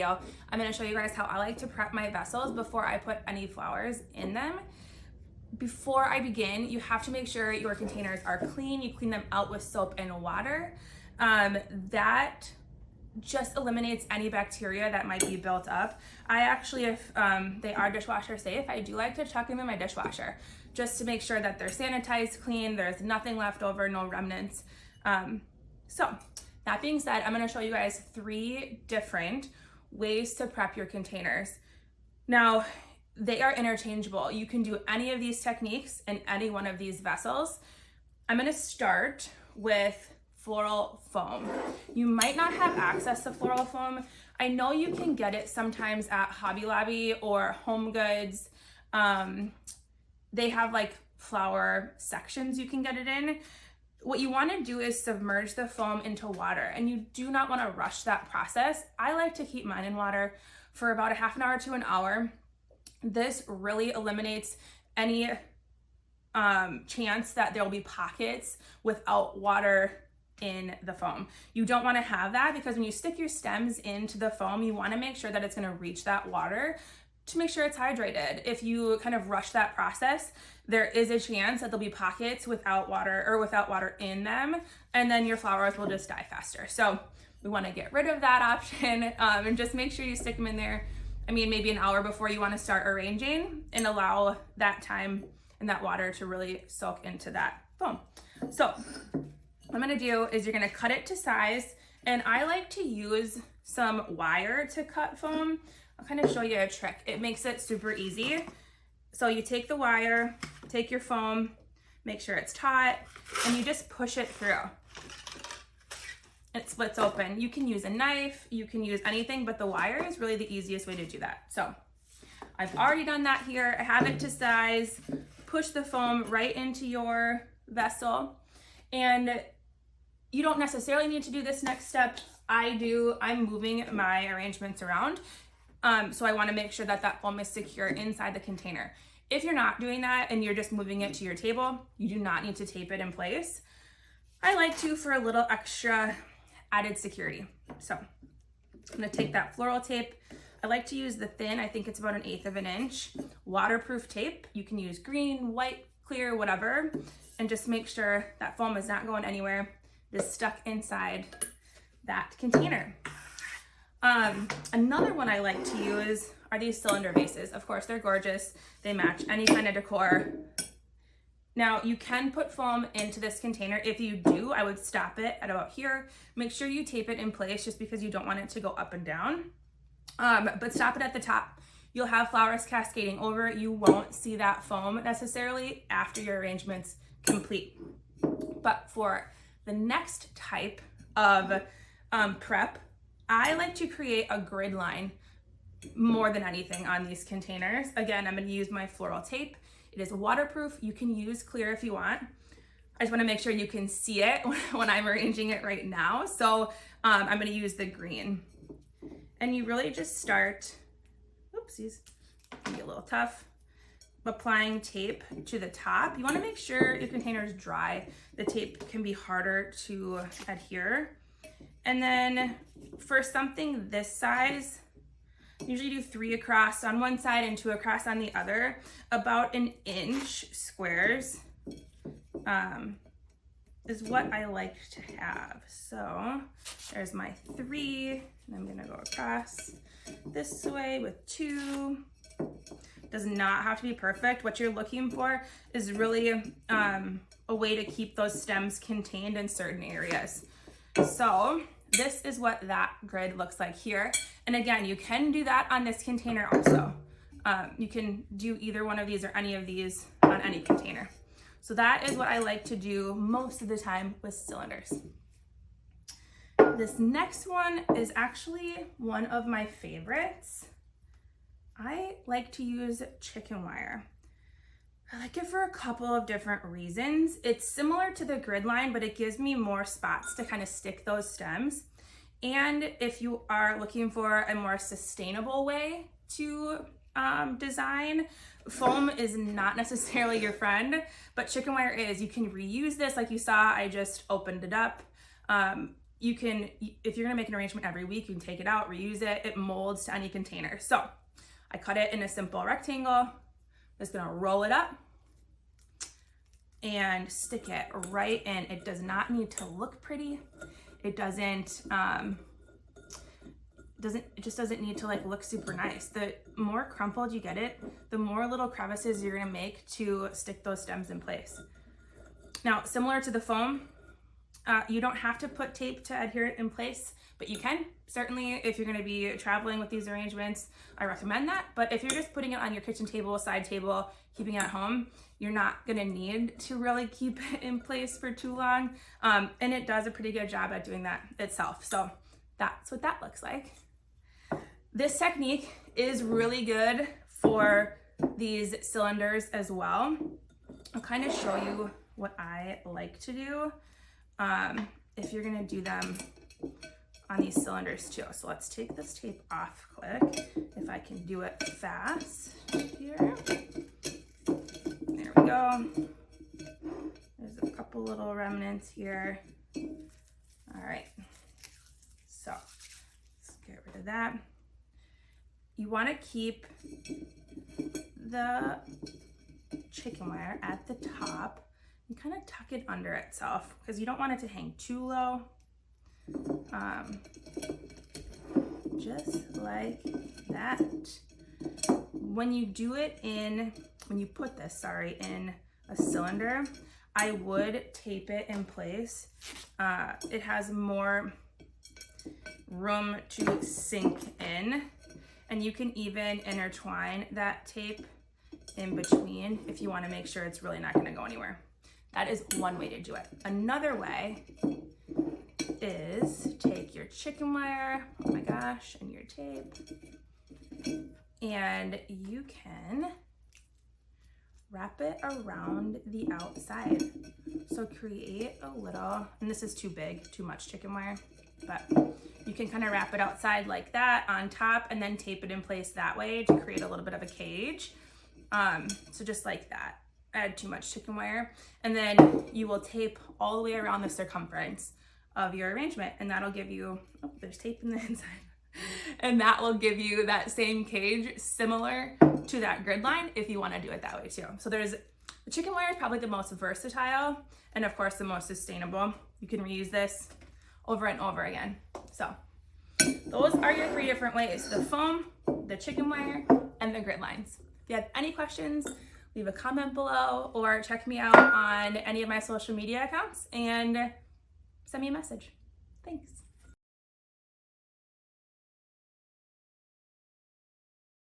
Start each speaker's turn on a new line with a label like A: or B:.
A: video, I'm going to show you guys how I like to prep my vessels before I put any flowers in them. Before I begin, you have to make sure your containers are clean. You clean them out with soap and water. That just eliminates any bacteria that might be built up. I actually, if they are dishwasher safe, I do like to chuck them in my dishwasher just to make sure that they're sanitized, clean, there's nothing left over, no remnants. So that being said, I'm gonna show you guys 3 different ways to prep your containers. Now, they are interchangeable. You can do any of these techniques in any one of these vessels. I'm gonna start with floral foam. You might not have access to floral foam. I know you can get it sometimes at Hobby Lobby or Home Goods. They have like flower sections you can get it in. What you want to do is submerge the foam into water, and you do not want to rush that process. I like to keep mine in water for about a half an hour to an hour. This really eliminates any chance that there will be pockets without water in the foam. You don't want to have that, because when you stick your stems into the foam, you want to make sure that it's going to reach that water to make sure it's hydrated. If you kind of rush that process, there is a chance that there'll be pockets without water or without water in them, and then your flowers will just die faster. So we want to get rid of that option and just make sure you stick them in there. I mean, maybe an hour before you want to start arranging, and allow that time and that water to really soak into that foam. So what I'm gonna do is you're gonna cut it to size, and I like to use some wire to cut foam. I'll kind of show you a trick. It makes it super easy. So you take the wire, take your foam, make sure it's taut, and you just push it through. It splits open. You can use a knife, you can use anything, but the wire is really the easiest way to do that. So I've already done that here. I have it to size. Push the foam right into your vessel, and you don't necessarily need to do this next step. I do. I'm moving my arrangements around. So I want to make sure that that foam is secure inside the container. If you're not doing that and you're just moving it to your table, you do not need to tape it in place. I like to for a little extra added security. So I'm going to take that floral tape. I like to use the thin, I think it's about 1/8 of an inch, waterproof tape. You can use green, white, clear, whatever, and just make sure that foam is not going anywhere. It is stuck inside that container. Another one I like to use are these cylinder vases. Of course, they're gorgeous. They match any kind of decor. Now, you can put foam into this container. If you do, I would stop it at about here. Make sure you tape it in place, just because you don't want it to go up and down. But stop it at the top. You'll have flowers cascading over. You won't see that foam necessarily after your arrangement's complete. But for the next type of prep, I like to create a grid line more than anything on these containers. Again, I'm going to use my floral tape. It is waterproof. You can use clear if you want. I just want to make sure you can see it when I'm arranging it right now. So I'm going to use the green. And you really just start, oopsies, can be a little tough, applying tape to the top. You want to make sure your container is dry. The tape can be harder to adhere. And then for something this size, usually do 3 across on one side and 2 across on the other, about 1 inch squares is what I like to have. So there's my 3, and I'm gonna go across this way with 2. Does not have to be perfect. What you're looking for is really a way to keep those stems contained in certain areas. So this is what that grid looks like here. And again, you can do that on this container also. You can do either one of these or any of these on any container. So that is what I like to do most of the time with cylinders. This next one is actually one of my favorites. I like to use chicken wire. I like it for a couple of different reasons. It's similar to the grid line, but it gives me more spots to kind of stick those stems. And if you are looking for a more sustainable way to design, foam is not necessarily your friend, but chicken wire is. You can reuse this. Like you saw, I just opened it up. you can, if you're gonna make an arrangement every week, you can take it out, reuse it. It molds to any container. So I cut it in a simple rectangle. I'm just gonna roll it up and stick it right in. It does not need to look pretty. It just doesn't need to like look super nice. The more crumpled you get it, the more little crevices you're gonna make to stick those stems in place. Now, similar to the foam, you don't have to put tape to adhere it in place, but you can. Certainly, if you're gonna be traveling with these arrangements, I recommend that. But if you're just putting it on your kitchen table, side table, keeping it at home, you're not gonna need to really keep it in place for too long. And it does a pretty good job at doing that itself. So that's what that looks like. This technique is really good for these cylinders as well. I'll kind of show you what I like to do if you're gonna do them on these cylinders too. So let's take this tape off quick, if I can do it fast here. There we go. There's a couple little remnants here. All right, so let's get rid of that. You want to keep the chicken wire at the top and kind of tuck it under itself because you don't want it to hang too low. Just like that. When you do it when you put this, in a cylinder, I would tape it in place. It has more room to sink in, and you can even intertwine that tape in between if you want to make sure it's really not going to go anywhere. That is one way to do it. Another way is take your chicken wire, oh my gosh, and your tape, and you can wrap it around the outside. So create a little, and this is too big, too much chicken wire, but you can kind of wrap it outside like that on top and then tape it in place that way to create a little bit of a cage. So just like that. Add too much chicken wire, and then you will tape all the way around the circumference of your arrangement, and that'll give you, oh, there's tape in the inside, and that will give you that same cage similar to that grid line if you want to do it that way too. So the chicken wire is probably the most versatile and of course the most sustainable. You can reuse this over and over again. So those are your 3 different ways: the foam, the chicken wire, and the grid lines. If you have any questions, leave a comment below or check me out on any of my social media accounts and send me a message. Thanks.